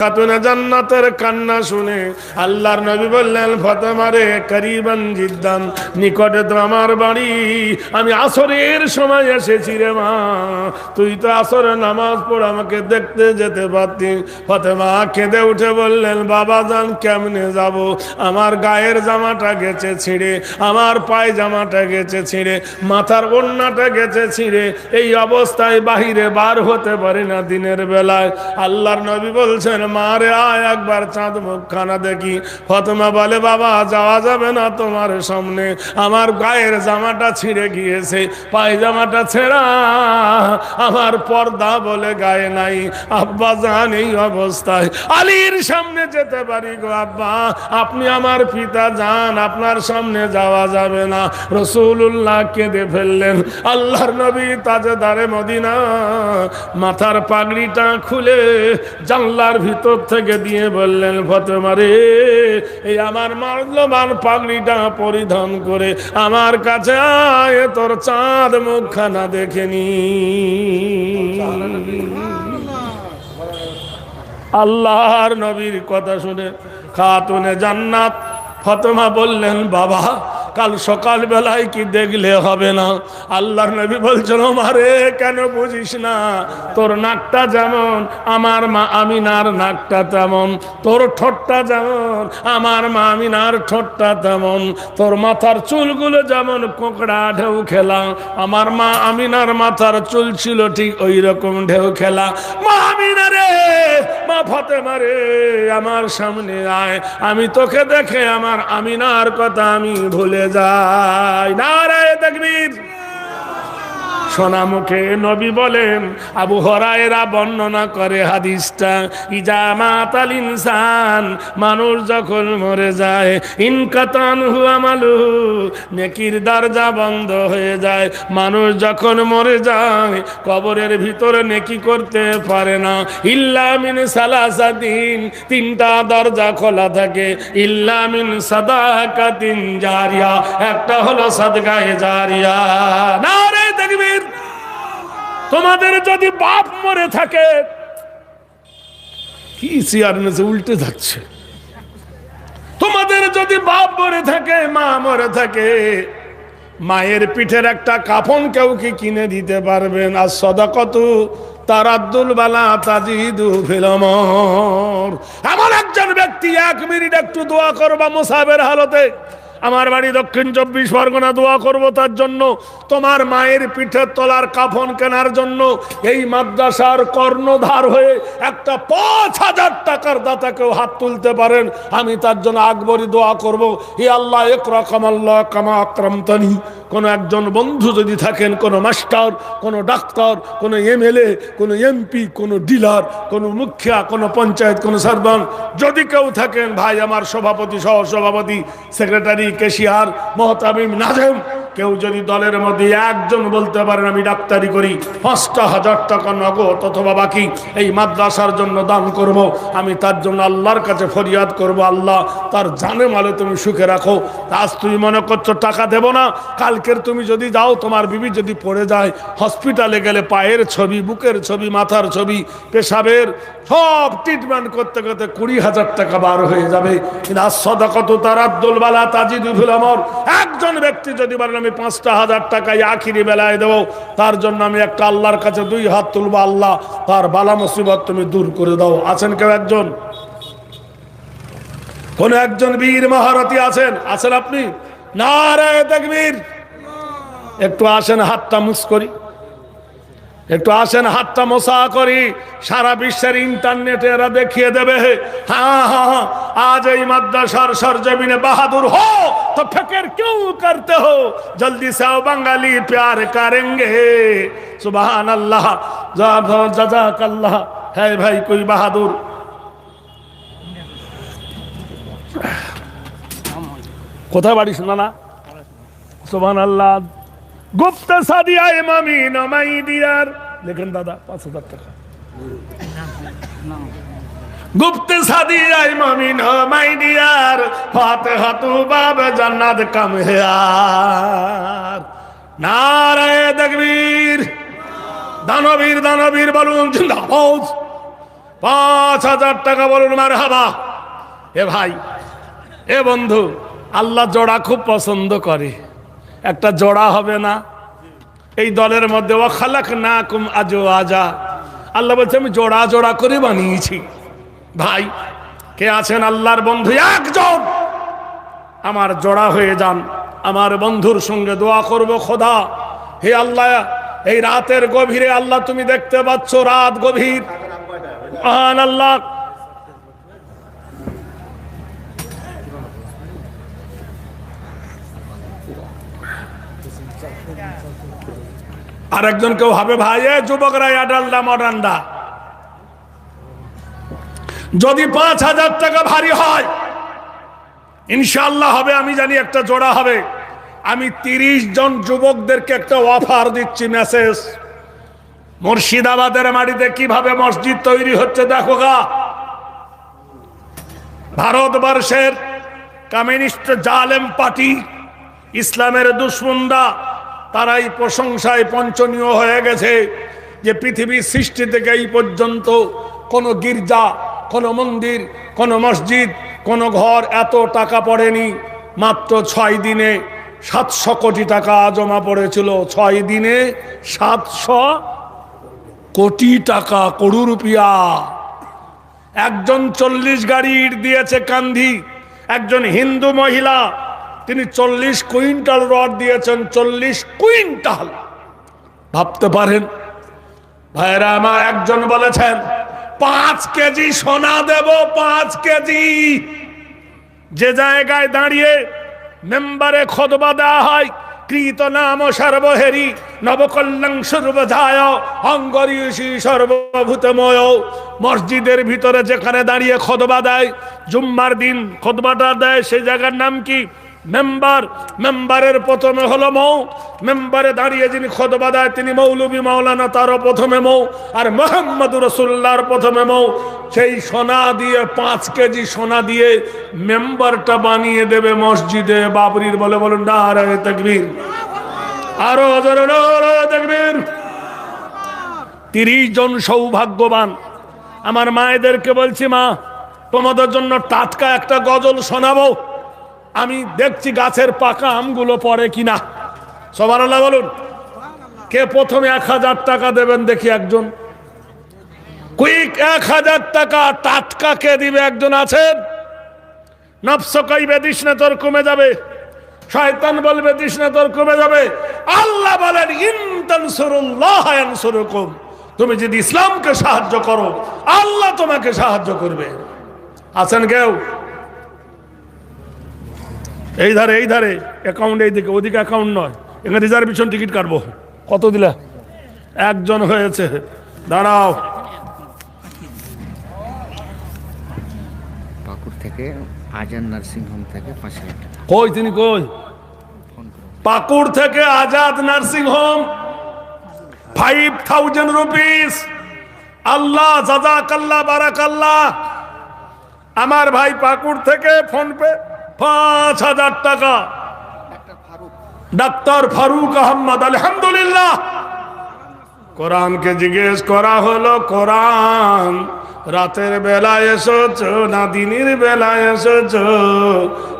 খাতুনে জান্নাতের কান্না শুনে আল্লাহর নবী বললেন, ফাতেমা রে, করিবান জিদ্দান, নিকটে তো আমার বাড়ি, আমি আসরের সময় এসেছি রে মা, তুই তো আসরের নামাজ পড়ে আমাকে দেখতে যেতে পারতি। ফাতেমা কেঁদে উঠে বললেন, বাবা জান কেমনে যাব, আমার গায়ের জামাটা গেছে ছিঁড়ে, আমার পায়ে জামাটা গেছে ছিঁড়ে, মাথার ওড়নাটা গেছে ছিঁড়ে, এই অবস্থায় বাহিরে বার হতে পারি না দিনের বেলায়। আল্লাহর নবী বলছেন, মারে আয় একবার চাঁদ মুখখানা দেখি। ফাতেমা বলে, বাবা যাওয়া যাবে না তোমার সামনে, আমার গায়ের জামাটা ছিঁড়ে গিয়েছে, পায়জামাটা ছেঁড়া, আমার পর্দা বলে গায়ে নাই। আব্বা জান এই অবস্থায় আলীর সামনে যেতে পারি গো আব্বা, আপনি আমার পিতা জান, আপনার সামনে যাওয়া যাবে না। রাসূলুল্লাহ কেঁদে ফেললেন। আল্লাহর নবী তাজেদারে মদিনা মাথার পাগড়িটা খুলে জানলার ভিতর থেকে দিয়ে বললেন, ফাতেমা রে, এই আমার মূল্যবান পাগড়িটা পরিধান করে আমার কাছে আয়, তোর চাঁদ মুখখানা দেখে নি। আল্লাহর নবীর কথা শুনে খাতুনে জান্নাত ফাতেমা বললেন, বাবা কাল সকাল বেলায় কি দেখলে হবে না? আল্লাহর নবী বলছেন, মারে কেন বুঝিস না, তোর নাকটা যেমন আমার মা আমিনার নাকটা তেমন, তোর ঠোঁটটা যেমন আমার মা আমিনার ঠোঁটটা তেমন, তোর মাথার চুলগুলো যেমন কোকড়া ঢেউ খেলা, আমার মা আমিনার মাথার চুল ছিল ঠিক ওই রকম ঢেউ খেলা। মা আমিনা রে, মা ফাতেমা রে, আমার সামনে আয়, আমি তোকে দেখে আমার আমিনার কথা আমি ভুলে যাই। নারায়ে তাকবীর। সোনা মুখে নবী বলেন, আবু হুরায়রা বর্ণনা করে হাদিসটা, ইজা মাতাল ইনসান, মানুষ যখন মরে যায়, ইনকাতানহু আমালুহু, নেকির দরজা বন্ধ হয়ে যায়। মানুষ যখন মরে যায় কবরের ভিতরে নেকি করতে পারে না, ইল্লা মিন সালাসাতিন, তিনটা দরজা খোলা থাকে, ইল্লা মিন সাদাকাতিন জারিয়া, একটা হলো সাদকায়ে জারিয়া। নারে তাকবীর। তোমাদের যদি বাপ মরে থাকে, কি চেয়ার নিচে উল্টে যাচ্ছে, তোমাদের যদি বাপ মরে থাকে, মা মরে থাকে, মায়ের পিঠের একটা কাফন কেউ কি কিনে দিতে পারবেন? আর সাদাকাতু তারাদ্দুল বালা তাজিদু ফিল আমর। এমন একজন ব্যক্তি 1 মিনিট একটু দোয়া করবা মুসাবের হালতে, আমার বাড়ি দক্ষিণ 24 পরগনা, দোয়া করব তার জন্য, তোমার মায়ের পিঠের তলার কাফন কেনার জন্য এই মাদ্রাসার কর্ণধার হয়ে একটা 5000 টাকার দাতাকেও হাত তুলতে পারেন, আমি তার জন্য আকবরী দোয়া করব, হে আল্লাহ ইকরাকামাল্লাহ কামা আকরামতানি। কোনো একজন বন্ধু যদি থাকেন, কোনো মাস্টার, কোনো ডাক্তার, কোনো এমএলএ, কোনো এমপি, কোনো ডিলার, কোনো মুখিয়া, কোনো পঞ্চায়েত, কোনো সারদান, যদি কেউ থাকেন, ভাই আমার সভাপতি, সহ সভাপতি, সেক্রেটারি, ক্যাশিয়ার, মোহতামিম, নাজেম, কেউ যদি দলের মধ্যে একজন বলতে পারেন আমি ডাক্তারি করি, 5000 টাকা নগদ অথবা বাকি এই মাদ্রাসার জন্য দান করব, আমি তার জন্য আল্লাহর কাছে ফরিয়াদ করব, আল্লাহ তার জানে মালে তুমি সুখে রাখো। আজ তুমি মনে করছো টাকা দেব না, কালকের তুমি যদি যাও, তোমার বিবি যদি পড়ে যায়, হসপিটালে গেলে পায়ের ছবি, বুকের ছবি, মাথার ছবি, পেশাবের সব ট্রিটমেন্ট করতে করতে 20,000 টাকা বার হয়ে যাবে। কিন্তু সাদাকাতু তারাদ্দুল বালা তাজিদু ফিল আমর, একজন ব্যক্তি যদি বলেন আমি 5,000 টাকা আখিরি বেলায় দেবো, তার জন্য আমি একটা আল্লাহর কাছে 2 হাত তুলবো, আল্লাহ তার বালা মুসিবত তুমি দূর করে দাও। আছেন কেউ একজন? কোন একজন বীর মহারথী আছেন? আছেন আপনি? নারায়ে তাকবীর। একটু আসেন, হাতটা মুছ করি, একটু আসেন, হাতটা মোছা করি, সারা বিশ্বের ইন্টারনেটে এরা দেখিয়ে দেবে, হ্যাঁ হ্যাঁ আজ এই মাদ্রাসার সরজমিনে বাহাদুর হো তো ফিকির क्यों करते हो, जल्दी से आओ बंगाली प्यार करेंगे, सुभान अल्लाह जज़ाकल्लाह। है भाई कोई बहादुर? কোথায় বাড়ি শোনা না? সুবহান আল্লাহ। গুপ্ত সাদিয়া ইমামি নামাই দিয়ার লেখেন দাদা, 5000 টাকা। গুপ্ত সাদিয়া ইমামি নামাই দিয়ার, ফাতিহা তু বাব জান্নাত কাম হে यार। নারায়ে তাকবীর। দানবীর দানবীর বলুন জিন্দাবাদ। 5,000 টাকা বলুন মারহাবা। এ ভাই, এ বন্ধু, আল্লাহ জোড়া খুব পছন্দ করে, একটা জোড়া হবে না? এই দলের মধ্যে ওয়া খালাকনাকুম আজওয়াজা, আল্লাহ বলছে আমি জোড়া জোড়া করে বানিয়েছি। ভাই, কে আছেন আল্লাহর বন্ধু? একজন আমার জোড়া হয়ে যান, আমার বন্ধুর সঙ্গে দোয়া করব, খোদা হে আল্লাহ, এই রাতের গভীরে আল্লাহ তুমি দেখতে পাচ্ছ, রাত গভীর, মহান আল্লাহ, আর একজন কেউ হবে ভাই, যুবকরা ডালডা মডান্ডা, যদি 5,000 টাকা ভারী হয় ইনশাআল্লাহ হবে, আমি জানি একটা জোড়া হবে। আমি 30 জন যুবকদেরকে একটা অফার দিচ্ছি, মেসেজ। মুর্শিদাবাদের মাটিতে কিভাবে মসজিদ তৈরি হচ্ছে দেখো গা। ভারতবর্ষের কমিউনিস্ট জালেম পার্টি, ইসলামের দুশ্মনরা, তারাই প্রশংসায় পঞ্চনীয় হয়ে গেছে যে পৃথিবীর সৃষ্টি থেকে এই পর্যন্ত কোন গির্জা, কোন মন্দির, কোন মসজিদ, কোন ঘর এত টাকা পড়েনি। মাত্র 6 দিনে 700 কোটি টাকা জমা পড়েছিল। 6 দিনে 700 কোটি টাকা, করোড় রুপিয়া। একজন 40 গাড়ি ইট দিয়েছে কান্ধি। একজন হিন্দু মহিলা, তিনি 40 কুইন্টাল রড দিয়েছেন, 40 কুইন্টাল। ভাবতে পারেন ভাইরা আমার, একজন বলেছেন 5 কেজি সোনা দেব, 5 কেজি। যে জায়গায় দাঁড়িয়ে মেম্বারে খতবা দেওয়া হয়, কৃত নাম সর্বহেরি নবকল্যাণ সর্বধায় অঙ্গরীষি সর্বভূতময়, মসজিদের ভিতরে যেখানে দাঁড়িয়ে খতবা দেয়, জুম্মার দিন খতবাটা দেয়, সেই জায়গার নাম কি? মেম্বার। মেম্বারের প্রথমে হলো মৌ, মেম্বারে দাঁড়িয়ে যিনি খতবা দেয় তিনি মৌলবী মাওলানা, তারও প্রথমে মৌ, আর মুহাম্মদুর রাসূলুল্লাহর প্রথমে মৌ। সেই সোনা দিয়ে, 5 কেজি সোনা দিয়ে মেম্বারটা বানিয়ে দেবে মসজিদে বাবরির। বলে বলুন নারায়ে তাকবীর, আরো জোরে নারায়ে তাকবীর। 30 জন সৌভাগ্যবান। আমার মায়েদেরকে বলছি, মা তোমাদের জন্য টাটকা একটা গজল শোনাবো, আমি দেখছি গাছের পাকা আমগুলো পড়ে কিনা। সুবহানাল্লাহ বলুন। কে প্রথমে 1000 টাকা দেবেন দেখি? একজন কুইক 1000 টাকা টাটকা কে দিবে? একজন আছেন? নফস কইবে তৃষ্ণা তোর কমে যাবে, শয়তান বলবে তৃষ্ণা তোর কমে যাবে। আল্লাহ বলেন ইন তানসুরুল্লাহ ইয়ানসুরুকুম, তুমি যদি ইসলামকে সাহায্য করো আল্লাহ তোমাকে সাহায্য করবে। আছেন কেউ? এই ধারে, এই ধারে অ্যাকাউন্ট, এই দিকে, ওদিকে অ্যাকাউন্ট নয়, এখানে রিজার্ভেশন টিকিট কাটবো। কত দিলা? একজন হয়েছে, দাঁড়াও। পাকুড় থেকে আজাদ নার্সিং হোম থেকে 5,000 টাকা। কই তিনি? কই? পাকুড় থেকে আজাদ নার্সিং হোম, 5,000 রুপিস। আল্লাহ জাযাকাল্লাহ বারাকাল্লাহ। আমার ভাই পাকুড় থেকে ফোন পে 5,000 টাকা। ডাক্তার ফারুক আহমদ, আলহামদুলিল্লাহ। কোরআনকে জিজ্ঞেস করা হলো, কোরআন রাতের বেলায় এসেছ না দিনের বেলায় এসেছ?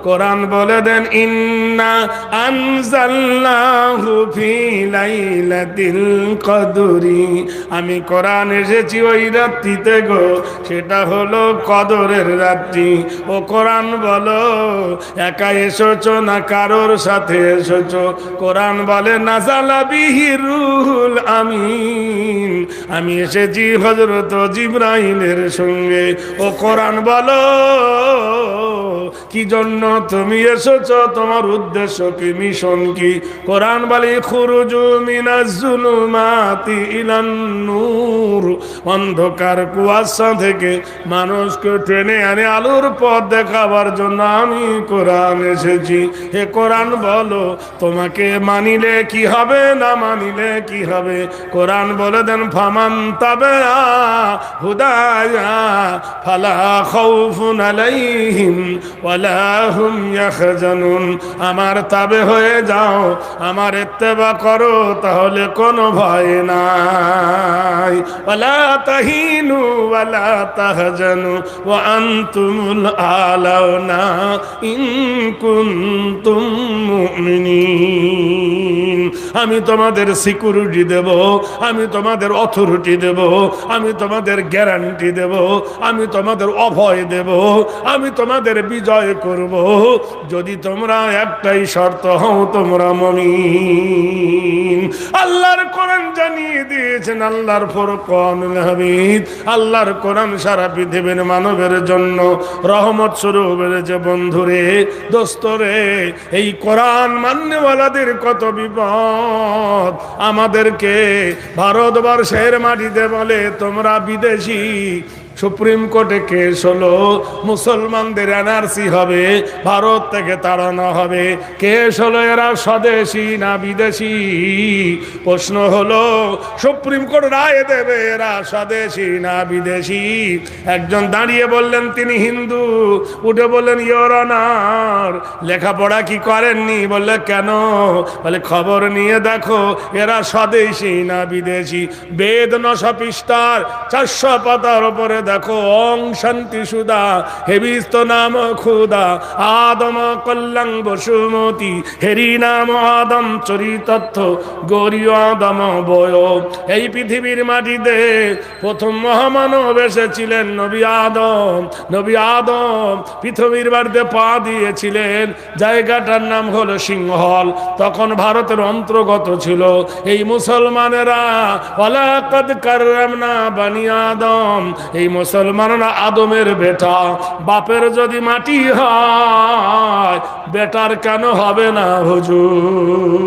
কোরআন বলে দেন ইন্না আনজালনাহু ফি লাইলাতিল কদরি, আমি কোরআন এসেছি ওই রাত্রিতে গো, সেটা হলো কদরের রাত্রি। ও কোরআন বলো একা এসেছ না কারোর সাথে এসেছ? কোরআন বলে নাযালা বিহি রূহুল আমিন, আমি এসেছি হযরত জিবরাইলের সঙ্গে। ও কোরআন বলো কি জন্য তুমি এসেছো, তোমার উদ্দেশ্য কি, মিশন কি? কোরআন বলে খুরুজু মিনাজ জুলুমাতি ইলান নূর, অন্ধকার কুয়াশা থেকে মানুষকে টেনে আনে আলোর পথ দেখাবার জন্য আমি কোরআন এসেছি। হে কোরআন বলো তোমাকে মানিলে কি হবে, না মানিলে কি হবে? কোরআন বলে দেন ফামান তাবিআ হুদায়া ফালা খাউফুন আলাইহিম ওয়ালা হুম ইয়াহজানুন। আমার তাবে হয়ে যাও, আমার ইত্তেবা করো, তাহলে কোনো ভয় নাই। ওয়ালা তাহিনু ওয়ালা তাহজানু ওয়া আনতুমুল আলাউনা ইন কুনতুম মুমিনিন। আমি তোমাদের সিকিউরিটি দেব, আমি তোমাদের অথরিটি দেব, আমি তোমাদের গ্যারান্টি দেব, আমি তোমাদের অভয় দেব, আমি তোমাদের বিজয় করব, যদি তোমরা একটাই শর্ত হও, তোমরা মুমিন। আল্লাহর কোরআন জানিয়ে দিয়েছেন, আল্লাহর ফুরকানুল হামিদ। আল্লাহর কোরআন সারা পৃথিবীর মানবের জন্য রহমত স্বরূপ যে বন্ধুরে, দোস্তরে, এই কোরআন মান্যওয়ালাদের কত বিপদ। আমাদেরকে ভারতবর্ষের মাটিতে বলে তোমরা বিদেশি। সুপ্রিম কোর্টে কেস হলো, মুসলমানদের এনআরসি হবে, ভারত থেকে তাড়ানো হবে। কেস হলো এরা স্বদেশি না বিদেশি। প্রশ্ন হলো সুপ্রিম কোর্ট রায় দেবে এরা স্বদেশি না বিদেশি। একজন দাঁড়িয়ে বললেন তিনি হিন্দু, উঠে বললেন ইওর অনার লেখাপড়া কি করেননি? বললে কেন? বলে খবর নিয়ে দেখো এরা স্বদেশি না বিদেশি। বেদ 900 পৃষ্ঠার 400 পাতার উপরে দেখো, ওং শান্তি সুদা হেবিস্ত নাম খুদা আদম কল্যাণ বসুমতি হেরি নাম আদম চরিতত্থ গৌরী আদম বয়। এই পৃথিবীর মাটিতে প্রথম মহামানব এসেছিলেন নবী আদম। নবী আদম পৃথিবীর বাড়িতে পা দিয়েছিলেন, জায়গাটার নাম হলো সিংহল, তখন ভারতের অন্তর্গত ছিল। এই মুসলমানেরা ওয়ালাকাদ কাররামনা বানি আদম, এই মুসলমানরা আদমের বেটা। বাপের যদি মাটি হয়, বেটার কেন হবে না হুজুর?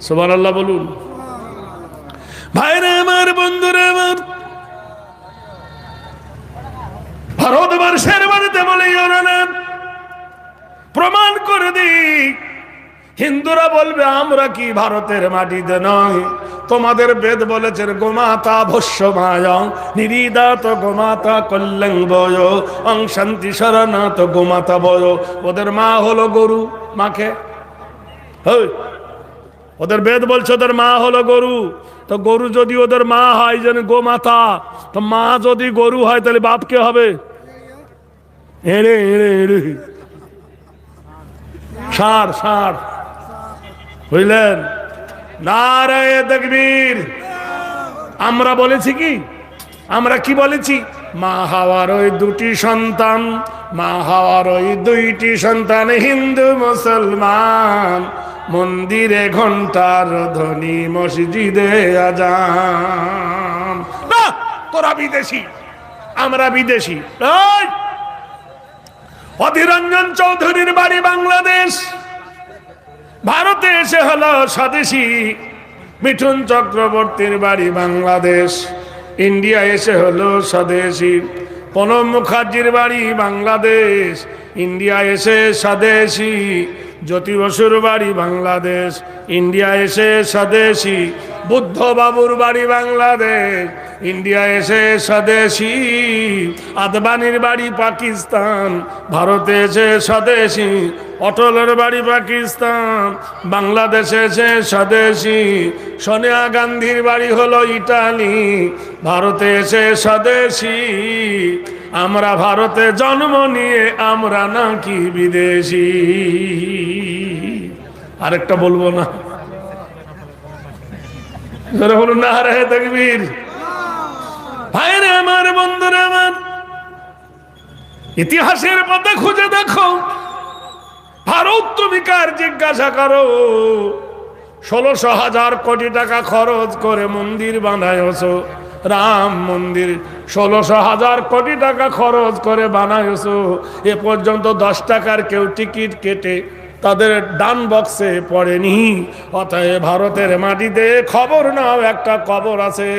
সুবহানাল্লাহ বলুন। ভাইরা আমার, বন্ধুরা আমার, ভারতবর্ষের বাড়িতে বলে প্রমাণ করে দিই। হিন্দুরা বলবে আমরা কি ভারতের মাটিতে নয়? তোমাদের বেদ বলেছেন গোমাতা ভস্যমায় নিরিদাত গোমাতা কল্যাণ বয় অং শান্তি শরণাত গোমাতা বয়। ওদের মা হলো গরু, মাকে ওদের বেদ বলছে ওদের মা হলো গরু। তো গরু যদি ওদের মা হয় যেন গোমাতা, তো মা যদি গরু হয় তাহলে বাপ কে হবে? এড়ে এড়ে এড়ে ষাঁড় ষাঁড়, বুঝলেন? নারায়ে তাকবীর। আমরা বলেছি কি? আমরা কি বলেছি? মা হওয়ার ওই দুটি সন্তান, মা হওয়ার ওই দুইটি সন্তান হিন্দু মুসলমান, মন্দিরে ঘন্টার ধ্বনি মসজিদে আজান। না, তোরা বিদেশি, আমরা বিদেশি। অধীররঞ্জন চৌধুরীর বাড়ি বাংলাদেশ, ভারতে এসে হলো স্বদেশী। মিঠুন চক্রবর্তীর বাড়ি বাংলাদেশ, ইন্ডিয়া এসে হলো স্বদেশী। প্রণব মুখার্জির বাড়ি বাংলাদেশ, ইন্ডিয়া এসে স্বদেশী। জ্যোতি বসুর বাড়ি বাংলাদেশ, ইন্ডিয়া এসে স্বদেশী। বুদ্ধ বাবুর বাড়ি বাংলাদেশ, ইন্ডিয়া এসে স্বদেশী। আদবানির বাড়ি পাকিস্তান, ভারতে এসে স্বদেশী। অটলের বাড়ি পাকিস্তান, বাংলাদেশে এসে স্বদেশী। সোনিয়া গান্ধীর বাড়ি হলো ইটালি, ভারতে এসে স্বদেশী। আমরা ভারতে জন্ম নিয়ে আমরা নাকি বিদেশি। আরেকটা বলবো না, বলুন নারায়ে তাকবীর। ভাইরে আমার, বন্ধুরা আমার, ইতিহাসের পথে খুঁজে দেখো, ভারত তুমি কার জিজ্ঞাসা করো? 16,000 কোটি টাকা খরচ করে মন্দির বানায়ছো, রাম মন্দির 16,000 কোটি টাকা খরচ করে বানায়ছো। এ পর্যন্ত 10 টাকার কেউ টিকিট কেটে তাদের ডান বক্সে পড়েনি। অতএব ভারতের মাটিতে খবর নাও, একটা কবর আছে,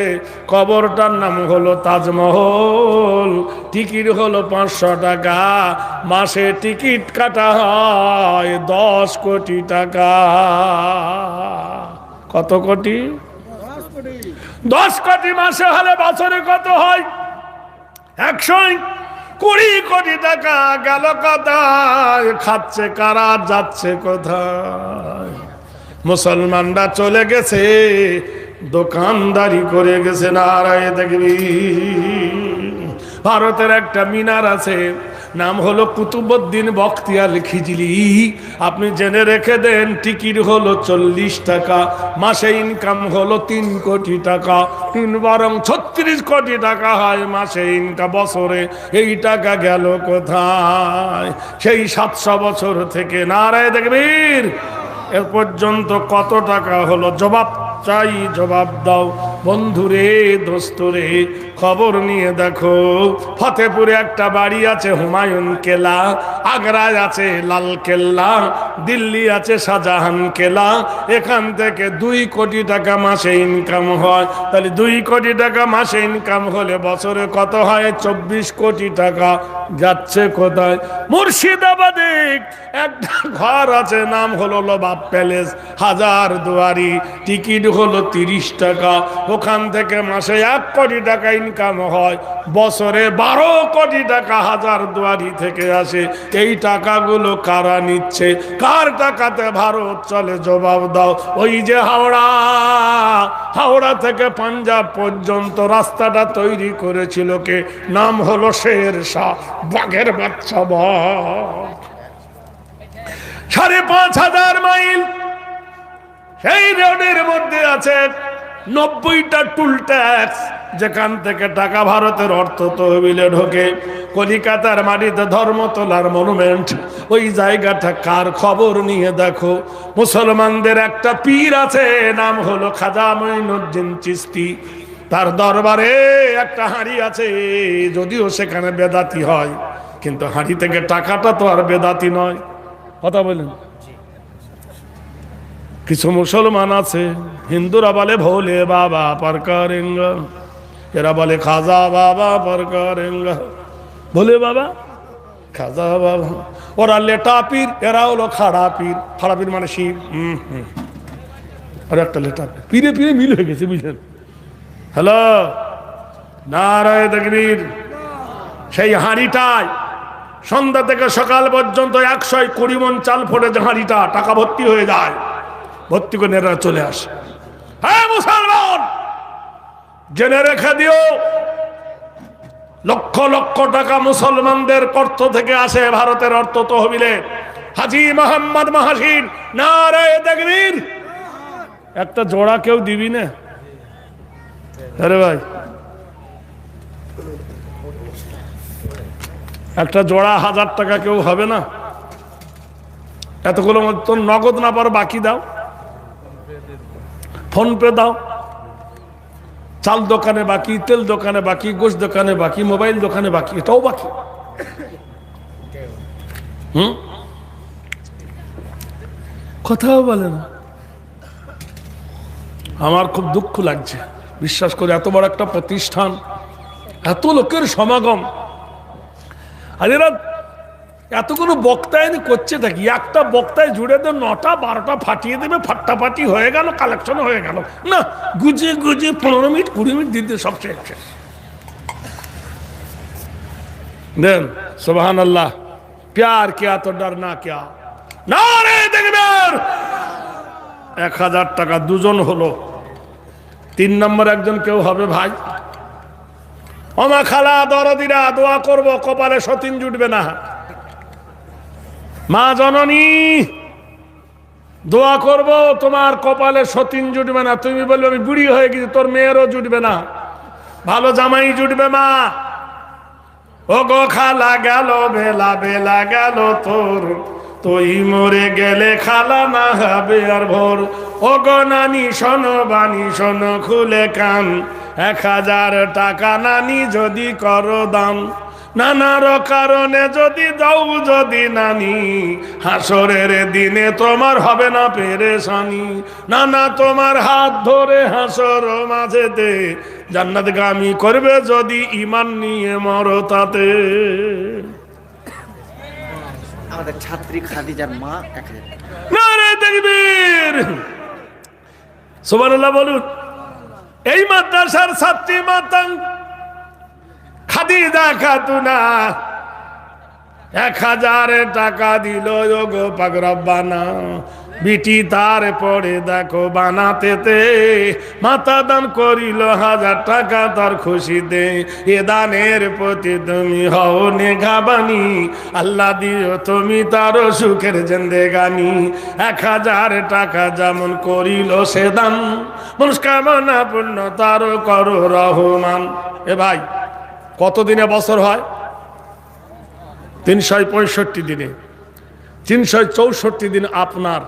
কবরটার নাম হলো তাজমহল। টিকিট হলো 500 টাকা, মাসে টিকিট কাটা হয় 10 কোটি টাকা। কত কোটি? 10 কোটি মাসে হলে বছরে কত হয়? 100। 20 কোটি টাকা গেল কোথায়? খাচ্ছে কারা, যাচ্ছে কোথায়? মুসলমানরা চলে গেছে, দোকানদারি করে গেছে। নারায়ে তাকবীর। ভারতের একটা মিনার আছে, নাম হলো কুতুবউদ্দিন বখতিয়ার খিজলি। আপনি জেনে রেখে দেন, টিকিট হলো 40 টাকা, মাসে ইনকাম হলো 3 কোটি টাকা। 3 বরং 36 কোটি টাকা হয় মাসে ইনকাম বছরে। এই টাকা গেল কোথায়? সেই 700 বছর থেকে। নারায়ে তাকবীর। এ পর্যন্ত কত টাকা হলো? জবাব চাই, জবাব দাও। বন্ধুরে, দোস্তরে, খবর নিয়ে দেখো। ফতেপুরে একটা বাড়ি আছে হুমায়ুন কেল্লা, আগ্রায় আছে লাল কেল্লা, দিল্লি আছে শাহজাহান কেল্লা। এখান থেকে 2 কোটি টাকা মাসে ইনকাম হয়। তাহলে 2 কোটি টাকা মাসে ইনকাম হলে বছরে কত হয়? 24 কোটি টাকা। যাচ্ছে কোথায়? মুর্শিদাবাদে একটা ঘর আছে, নাম হলো নবাব প্যালেস, 1000 দুয়ারি, টিকিট হলো 30 টাকা। ওখান থেকে মাসে 1 কোটি টাকা ইনকাম হয়, বছরে 12 কোটি টাকা 1000 দুয়ারি থেকে আসে। এই টাকাগুলো কারা নিচ্ছে? কার টাকাতে ভারত চলে? জবাব দাও। ওই যে হাওড়া থেকে পাঞ্জাব পর্যন্ত রাস্তাটা তৈরি করেছিল কে? নাম হলো শের শাহ, বাঘের বাচ্চা বাঘ। 5,500 মাইল সেই রোডের মধ্যে আছে 90টা টুল ট্যাক্স, যেখান থেকে টাকা ভারতের অর্থ তহবিলে ঢোকে। কলিকাতার মাটিতে ধর্মতলার মনুমেন্ট, ওই জায়গাটা কার? খবর নিয়ে দেখো। মুসলমানদের একটা পীর আছে, নাম হলো খাজা মঈনুদ্দিন চিশতি। তার দরবারে একটা হাঁড়ি আছে, যদিও সেখানে বেদাতি হয়, কিন্তু হাঁড়ি থেকে টাকাটা তো আর বেদাতি নয়। কথা বলেন। কিছু মুসলমান আছে, হিন্দুরা বলে ভোলে বাবা পার করেঙ্গা, এরা বলে খাজা বাবা পার করেঙ্গা। ভোলে বাবা, খাজা বাবা, ওরা লেটা পীর, এরা হলো খাড়া পীর। খাড়া পীর মানে শিব। আর একটা লেটা পীর, পীরে পীরে মিল হয়ে গেছে, বুঝলেন? হ্যালো, নারায়ে তাকবীর। সেই হাঁড়িটায় সন্ধ্যা থেকে সকাল পর্যন্ত 120 মণ চাল ফোটে। যে হাঁড়িটা টাকা ভর্তি হয়ে যায়, ভর্তি করে এরা চলে আসে। হ্যাঁ মুসলমান, জেনে রেখে দিও, লক্ষ লক্ষ টাকা মুসলমানদের অর্থ থেকে আসে ভারতের অর্থ তহবিলে। হাজী মোহাম্মদ মাহাসিন, নারায়ে তাকবীর। একটা জোড়া কেউ দিবি না? আরে ভাই, একটা জোড়া 1000 টাকা কেউ হবে না? এতগুলো মতো নগদ না পারো বাকি দাও, ফোন পে দাও। চাল দোকানে বাকি, তেল দোকানে বাকি, গোশ দোকানে বাকি, মোবাইল দোকানে বাকি, এটাও বাকি। কথাও বলে না। আমার খুব দুঃখ লাগছে, বিশ্বাস করে। এত বড় একটা প্রতিষ্ঠান, এত লোকের সমাগম, আর এরা এতগুলো বক্তায় করছে থাকি। একটা বক্তায় জুড়ে দেবে 9টা 12টা ফাটিয়ে দেবে, ফাটাফাটি হয়ে গেল, কালেকশন হয়ে গেল না। গুজে গুজে 15 মিনিট 20 মিনিট দিতে সব শেষ। দেন সুবহানাল্লাহ। প্যার কিয়া তো ডরনা কিয়া। নারে তাকবীর। 1000 টাকা 2 জন হলো, 3 নম্বর একজন কেউ হবে ভাই? ওমা খালা দরদিরা, দোয়া করব কপালে সতীন জুটবে না। মা জননী, দোয়া করব তোমার কপালে সতীন জুটবে না। তুমি বলবে আমি বুড়ি হয়ে গেছি, তোর মেয়েরও জুটবে না, ভালো জামাই জুটবে। মা, ও গো খালা গেল বেলা, বেলা গেল তোর, তুই মরে গেলে খালা না হবে আর ভোর। ও গো নানি শোনো বাণী, শোনো খুলে কান, 1000 টাকা নানি যদি করো দান। নানার কারণে যদি দাও যদি নানি, হাসরের দিনে তোমার হবে না পেরেশানি। নানা তোমার হাত ধরে হাসর মাঝেতে জান্নাতগামী করবে যদি ঈমান নিয়ে মরো তাতে। আমাদের ছাত্রী খাদিজার মা 1000 টাকা। নারে তাকবীর, সুবহানাল্লাহ বলুন। এই মাদ্রাসার ছাত্রী মাতাং খাদিজা খাতুনা 1000 টাকা দিল গো পাক রব্বানা, বিটি তার পরে দেখো বানাতেতে মাথা দান করিল 1000 টাকা তার খুশিতে। এ দানের প্রতি তুমি হও নেঘাবানি, আল্লাহ দিও তুমি তার সুখের জিন্দেগানি। 1000 টাকা যেমন করিল সে দান, মনস্কামনা পূর্ণ তার করো রহমান। এ ভাই, কত দিনে বছর হয়? 365 দিনে। 364 দিন আপনার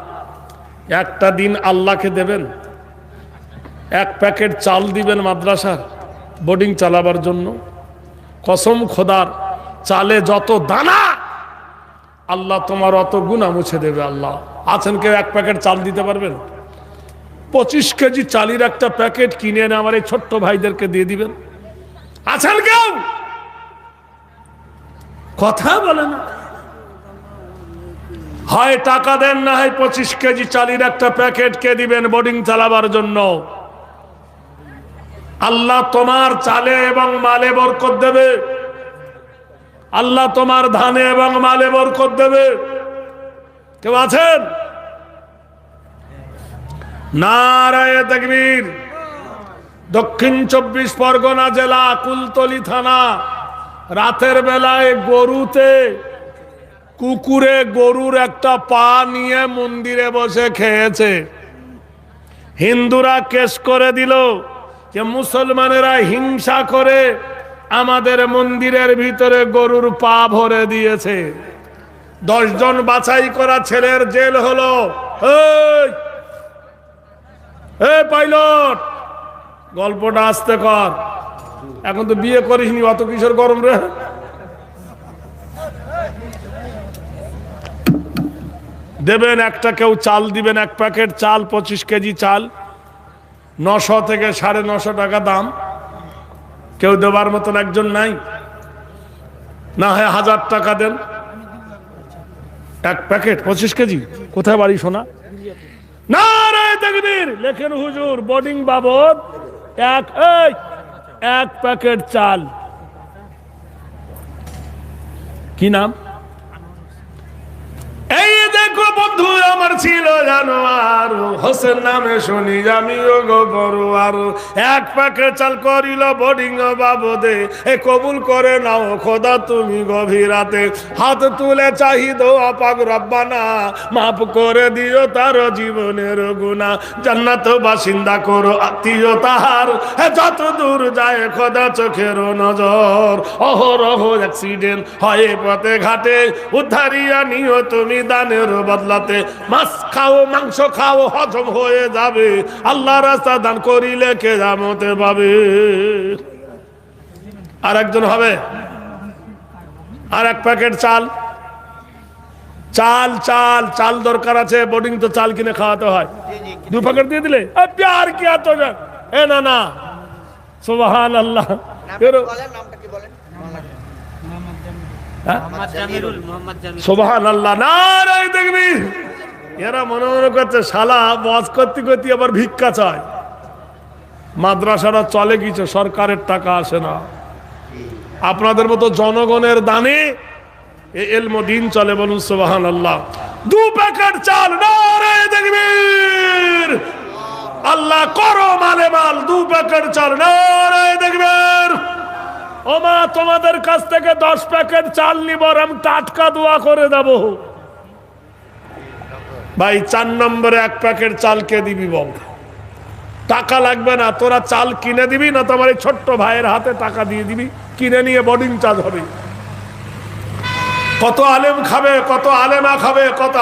একটা দিন আল্লাহকে দেবেন, 1 প্যাকেট চাল দিবেন মাদ্রাসার বোর্ডিং চালাবার জন্য। কসম খোদার, চালে যত দানা আল্লাহ তোমার অত গুনাহ মুছে দেবে। আল্লাহ আছেন কেউ 1 প্যাকেট চাল দিতে পারবেন? 25 কেজি চালের একটা প্যাকেট কিনে এনে আমার এই ছোট্ট ভাইদেরকে দিয়ে দিবেন? আছেন কেউ? কথা বলে না। হয় টাকা দেন, না হয় 25 কেজি চালের একটা প্যাকেট কে দিবেন বোর্ডিং চালাবার জন্য। আল্লাহ তোমার চালে এবং মালে বরকত দেবে, আল্লাহ তোমার ধানে এবং মালে বরকত দেবে। কেউ আছেন? নারায়ে তাকবীর। দক্ষিণ 24 পরগনা জেলা কুলতলি থানা, রাতের বেলায় কুকুরে গরুর একটা পা নিয়ে মন্দিরে বসে খেয়েছে। হিন্দুরা কেস করে দিল যে মুসলমানেরা হিংসা করে আমাদের মন্দিরের ভিতরে গরুর পা ভরে দিয়েছে। 10 জন বাছাই করা ছেলের জেল হলো। এই পাইলট, গল্পটা আস্তে কর, এখন তো বিয়ে করিসনি, অত কিশোর গরম রে। দেবেন একটা, কেউ চাল দিবেন 1 প্যাকেট চাল, 25 কেজি চাল, 900 থেকে 950 টাকা দাম। কেউ দেবার মতন একজন নাই? না হয় 1000 টাকা দেন 1 প্যাকেট 25 কেজি। কোথায় বাড়ি শোনা? নারায়ে তাকবীর। লেখেন হুজুর, বোর্ডিং বাবদ 1 প্যাকেট চাল। কি নাম? এই দেখো বন্ধু আমার ছিল জানোয়ার, হোসেন নামে শুনি আমিও গো বড়ুয়ার। 1 প্যাকেট চাল করিল বোর্ডিং বাবদে, এ কবুল করে নাও খোদা তুমি গভীরাতে। হাত তুলে চাহি দোয়া পাক রব্বানা, মাফ করে দিও তার জীবনের গুনাহ। জান্নাত বাসিন্দা করো আত্মীয় তাহার, যত দূর যায় খোদা চোখের নজর। অহরহ অ্যাক্সিডেন্ট হয় পথে ঘাটে, উদ্ধারিয়া নিও তুমি দানের বদলাতে। মাছ খাও, মাংস খাও, হজম হয়ে যাবে, আল্লাহ রাস্তা দান করিলে কে জামতে পাবে। আর একজন হবে, আর 1 প্যাকেট চাল। চাল চাল চাল দরকার আছে, বোর্ডিং তো চাল কিনে খাওয়াতে হয়। 2 প্যাকেট দিয়ে দিলে প্যার কিয়া তো এ না না, সুবহানাল্লাহ। সুবহানাল্লাহ, নারায়ে তাকবীর। এরা মনে মনে করছে শালা ওয়াজ করতে করতে আবার ভিক্ষা চায়। মাদ্রাসাটা চলে কিছু, সরকারের টাকা আসে না। আপনাদের মতো জনগণের দানে এই ইলম দিন চলে। বলুন সুবহানাল্লাহ। 2 প্যাকেট চাল, নারায়ে তাকবীর। আল্লাহ করো মালে মাল। 2 প্যাকেট চাল, নারায়ে তাকবীর। ওমা তোমাদের কাছ থেকে 10 প্যাকেট চাল নিব, আমি টাটকা দোয়া করে দেব। ভাই 4 নম্বরে 1 প্যাকেট চাল কে দিবি বল? টাকা লাগবে না, তোরা চাল কিনে দিবি, না তোমার এই ছোট্ট ভাইয়ের হাতে টাকা দিয়ে দিবি, কিনে নিয়ে বোর্ডিং চার্জ হবে। কত আলেম খাবে, কত আলেমা খাবে, কত